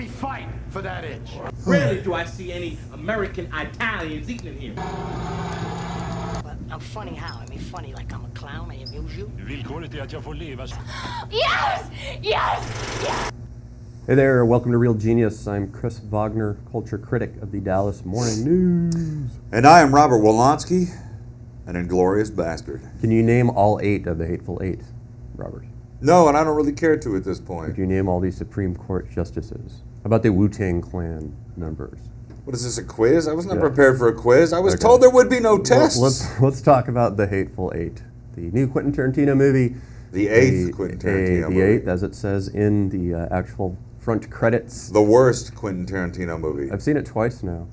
We fight for that inch. Rarely do I see any American Italians eating in here. But I'm funny how? I mean, funny like I'm a clown, I amuse you? Villkoret är att jag får leva. Yes! Yes! Yes! Hey there, welcome to Real Genius. I'm Chris Vognar, culture critic of the Dallas Morning News. And I am Robert Wilonsky, an inglorious bastard. Can you name all 8 of the Hateful Eight, Robert? No, and I don't really care to at this point. Could you name all the Supreme Court justices? How about the Wu-Tang Clan members? What is this, a quiz? I was not prepared for a quiz. I was told there would be no tests. Well, let's talk about the Hateful Eight, the new Quentin Tarantino movie. The 8th Quentin Tarantino movie. The 8th, as it says in the actual front credits. The worst Quentin Tarantino movie. I've seen it twice now,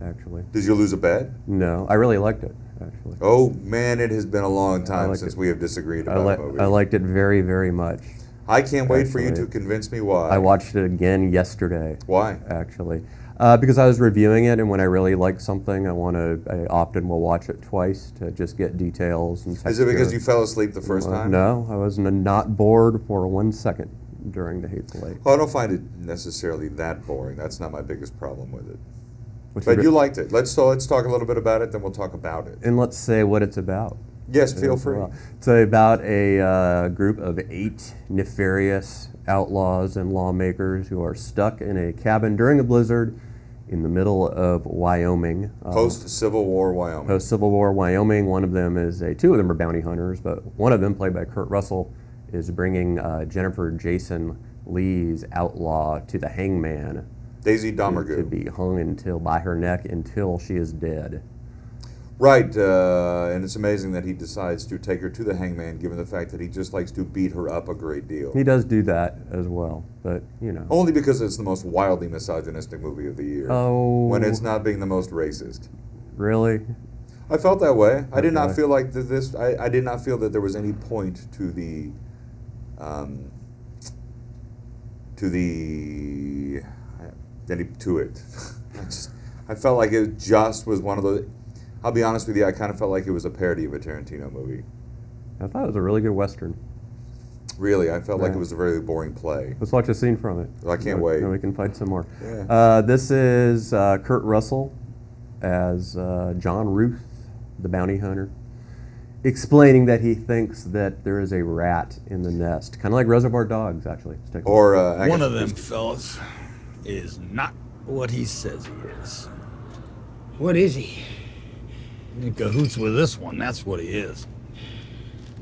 actually. Did you lose a bet? No, I really liked it, actually. Oh man, it has been a long time since we have disagreed about a movie. I liked it very, very much. I can't wait for you to convince me why. I watched it again yesterday. Why? Actually. Because I was reviewing it, and when I really like something, I often will watch it twice to just get details and texture. Is it because you fell asleep the first time? No, I was not bored for 1 second during the Hateful Eight. Well, I don't find it necessarily that boring. That's not my biggest problem with it. But you liked it. Let's talk a little bit about it, then we'll talk about it. And let's say what it's about. Yes, feel free. It's about a group of 8 nefarious outlaws and lawmakers who are stuck in a cabin during a blizzard in the middle of Wyoming. Post-Civil War Wyoming. Post-Civil War Wyoming. Two of them are bounty hunters, but one of them, played by Kurt Russell, is bringing Jennifer Jason Leigh's outlaw to the hangman. Daisy Domergue. To be hung by her neck until she is dead. Right, and it's amazing that he decides to take her to the hangman, given the fact that he just likes to beat her up a great deal. He does do that as well, but you know. Only because it's the most wildly misogynistic movie of the year. Oh. When it's not being the most racist. Really? I felt that way. Okay. I did not feel like this. I did not feel that there was any point to the. To it. I felt like it just was one of those. I'll be honest with you, I kind of felt like it was a parody of a Tarantino movie. I thought it was a really good Western. Really? I felt like it was a very boring play. Let's watch a scene from it. I can't wait. And we can fight some more. Yeah. This is Kurt Russell as John Ruth, the bounty hunter, explaining that he thinks that there is a rat in the nest. Kind of like Reservoir Dogs, actually. One of them fellas is not what he says he is. What is he? In cahoots with this one, that's what he is.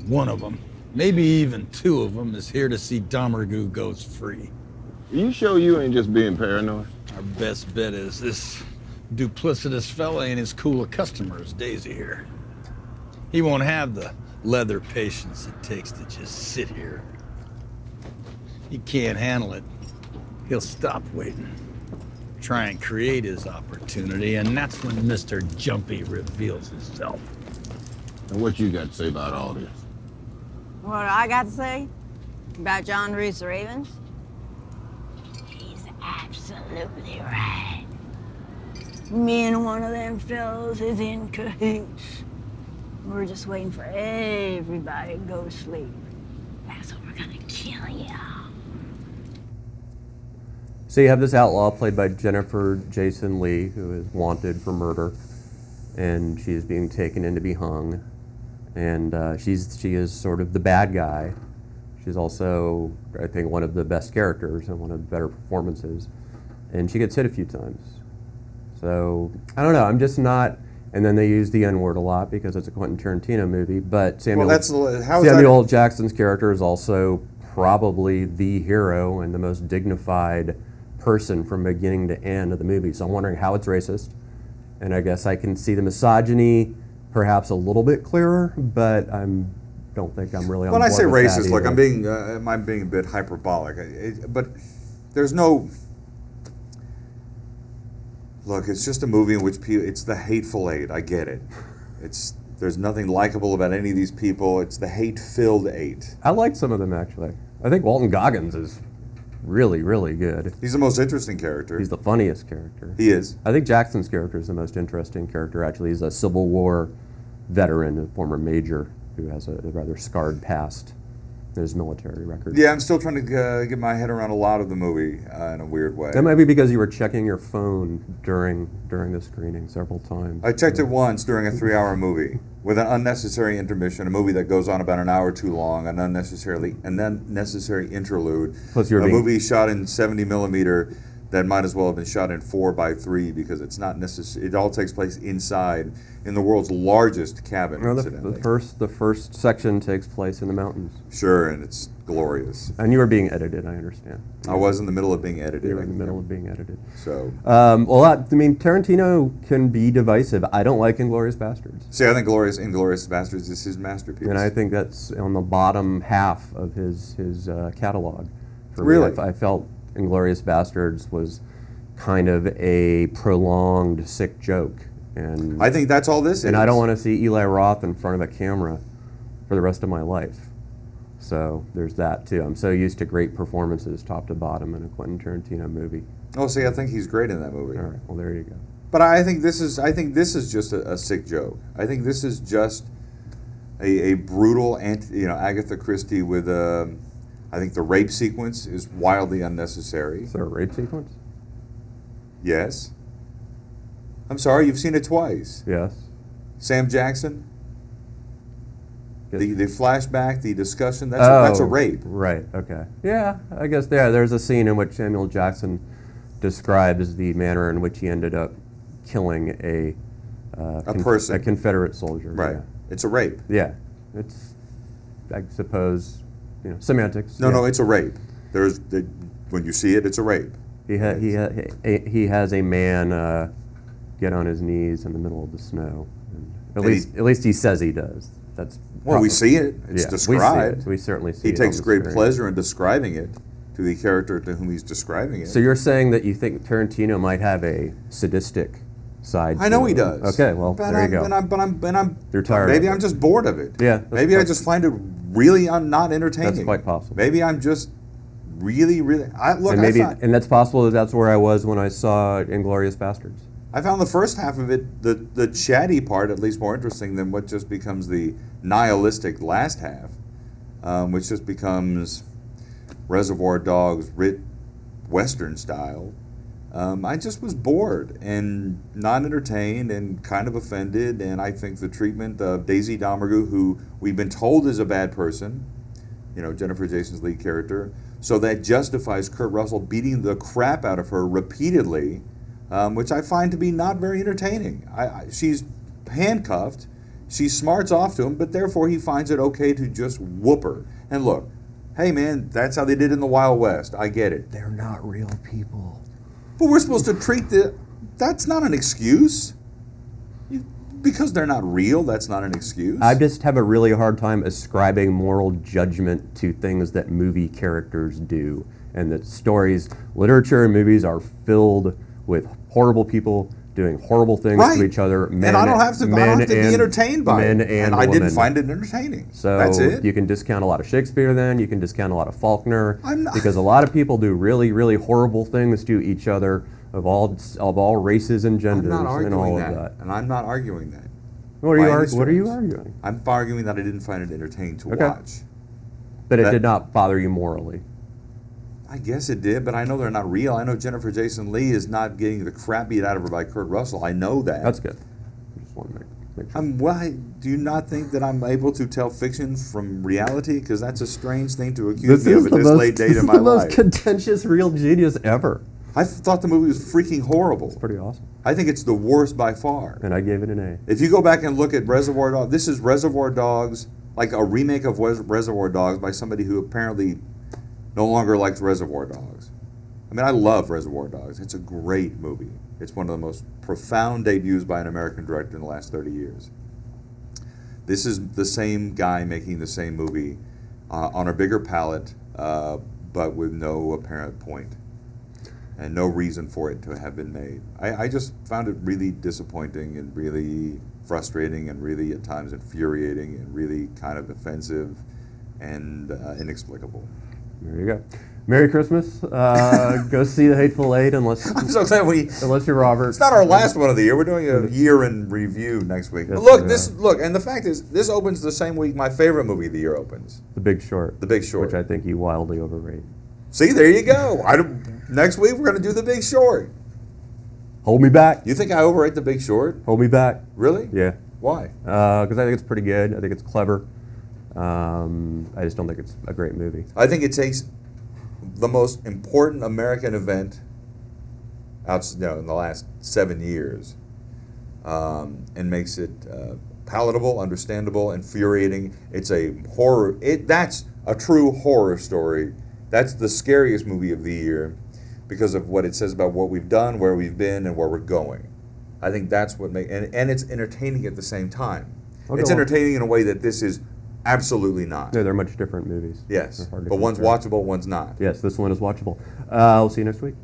One of them, maybe even 2 of them, is here to see Domergue goes free. Are you sure you ain't just being paranoid? Our best bet is this duplicitous fella ain't as cool a customer as Daisy here. He won't have the leather patience it takes to just sit here. He can't handle it. He'll stop waiting. Try and create his opportunity, and that's when Mr. Jumpy reveals himself. And what you got to say about all this? What I got to say? About John Reese Ravens? He's absolutely right. Me and one of them fellows is in cahoots. We're just waiting for everybody to go to sleep. That's what we're gonna kill you. So you have this outlaw played by Jennifer Jason Leigh, who is wanted for murder, and she is being taken in to be hung. And she is sort of the bad guy. She's also, I think, one of the best characters and one of the better performances. And she gets hit a few times. So, I don't know, I'm just not, and then they use the N-word a lot because it's a Quentin Tarantino movie, but Samuel L. Jackson's character is also probably the hero and the most dignified person from beginning to end of the movie. So I'm wondering how it's racist. And I guess I can see the misogyny perhaps a little bit clearer, but don't think I'm really on board with that. When I say racist, look, either. I'm being a bit hyperbolic, but there's no. Look, it's just a movie in which it's the Hateful Eight. I get it. There's nothing likable about any of these people. It's the hate-filled 8. I like some of them, actually. I think Walton Goggins is really, really good. He's the most interesting character. He's the funniest character. He is. I think Jackson's character is the most interesting character, actually. He's a Civil War veteran, a former major, who has a rather scarred past. his military record. Yeah, I'm still trying to get my head around a lot of the movie in a weird way. That might be because you were checking your phone during the screening several times. I checked it once during a 3-hour movie with an unnecessary intermission, a movie that goes on about an hour too long, an unnecessary interlude, Plus you were a being- movie shot in 70 millimeter that might as well have been shot in 4:3 because it's not necessary. It all takes place inside in the world's largest cabin. No, incidentally. the first section takes place in the mountains. Sure, and it's glorious. And you were being edited, I understand. I was in the middle of being edited. You were in the middle of being edited. So, Tarantino can be divisive. I don't like Inglourious Basterds. see, I think Inglourious Basterds is his masterpiece. And I think that's on the bottom half of his catalog. For Really? me. I felt Inglourious Basterds was kind of a prolonged sick joke. And I think that's all this is. And I don't want to see Eli Roth in front of a camera for the rest of my life. So there's that too. I'm so used to great performances top to bottom in a Quentin Tarantino movie. Oh, see, I think he's great in that movie. All right, well there you go. But I think this is just a sick joke. I think this is just a brutal Agatha Christie with I think the rape sequence is wildly unnecessary. Is there a rape sequence? Yes. I'm sorry, you've seen it twice. Yes. Sam Jackson. Yes. The flashback, the discussion, that's a rape. Right, okay. Yeah, I guess there's a scene in which Samuel Jackson describes the manner in which he ended up killing a person. A Confederate soldier. Right. Yeah. It's a rape. Yeah. It's, I suppose, semantics. No, it's a rape. When you see it, it's a rape. He has a man get on his knees in the middle of the snow. And at least he says he does. That's well, we see it. It's yeah, described. We certainly see it. He takes on the great screen. pleasure in describing it to the character to whom he's describing it. So you're saying that you think Tarantino might have a sadistic side? I know to he it. does. Okay, well but there you go. You're tired Maybe of I'm it. just bored of it. Yeah, Maybe I just find it really not entertaining. That's quite possible. Maybe I'm just really. And that's possible that's where I was when I saw Inglourious Basterds. I found the first half of it, the chatty part, at least more interesting than what just becomes the nihilistic last half, which just becomes Reservoir Dogs writ Western style. I just was bored and not entertained and kind of offended, and I think the treatment of Daisy Domergue, who we've been told is a bad person, Jennifer Jason's lead character, so that justifies Kurt Russell beating the crap out of her repeatedly, which I find to be not very entertaining. She's handcuffed, she smarts off to him, but therefore he finds it okay to just whoop her. And look, hey man, that's how they did in the Wild West. I get it. They're not real people. But we're supposed to treat that's not an excuse. Because they're not real, that's not an excuse. I just have a really hard time ascribing moral judgment to things that movie characters do. And that stories, literature and movies are filled with horrible people doing horrible things right. to each other. And I don't have to be entertained by it. And I didn't find it entertaining. So that's it. You can discount a lot of Shakespeare then, you can discount a lot of Faulkner, because a lot of people do really, really horrible things to each other of all races and genders I'm not arguing and all that. of that. And I'm not arguing that. What are you arguing? I'm arguing that I didn't find it entertaining to watch. But it did not bother you morally. I guess it did, but I know they're not real. I know Jennifer Jason Leigh is not getting the crap beat out of her by Kurt Russell. I know that. That's good. I just want to make sure. Why do you not think that I'm able to tell fiction from reality? Because that's a strange thing to accuse me of at this late date in my life. This is the most contentious real genius ever. I thought the movie was freaking horrible. It's pretty awesome. I think it's the worst by far. And I gave it an A. If you go back and look at Reservoir Dogs, this is Reservoir Dogs, like a remake of Reservoir Dogs by somebody who apparently no longer likes Reservoir Dogs. I mean, I love Reservoir Dogs. It's a great movie. It's one of the most profound debuts by an American director in the last 30 years. This is the same guy making the same movie on a bigger palette, but with no apparent point and no reason for it to have been made. I just found it really disappointing and really frustrating and really at times infuriating and really kind of offensive and inexplicable. There you go. Merry Christmas. Go see The Hateful Eight unless I'm so glad unless you're Robert. It's not our last one of the year. We're doing a year in review next week. Yes, But we are. and the fact is, this opens the same week my favorite movie of the year opens. The Big Short. The Big Short. Which I think you wildly overrate. See, there you go. Next week we're going to do The Big Short. Hold me back. You think I overrate The Big Short? Hold me back. Really? Yeah. Why? Because I think it's pretty good. I think it's clever. I just don't think it's a great movie. I think it takes the most important American event in the last 7 years and makes it palatable, understandable, infuriating. It's a horror. That's a true horror story. That's the scariest movie of the year because of what it says about what we've done, where we've been, and where we're going. I think that's what makes, and it's entertaining at the same time. It's entertaining in a way that this is absolutely not. No, they're much different movies. Yes, They're hard to but one's compare. watchable, one's not. Yes, this one is watchable. We'll see you next week.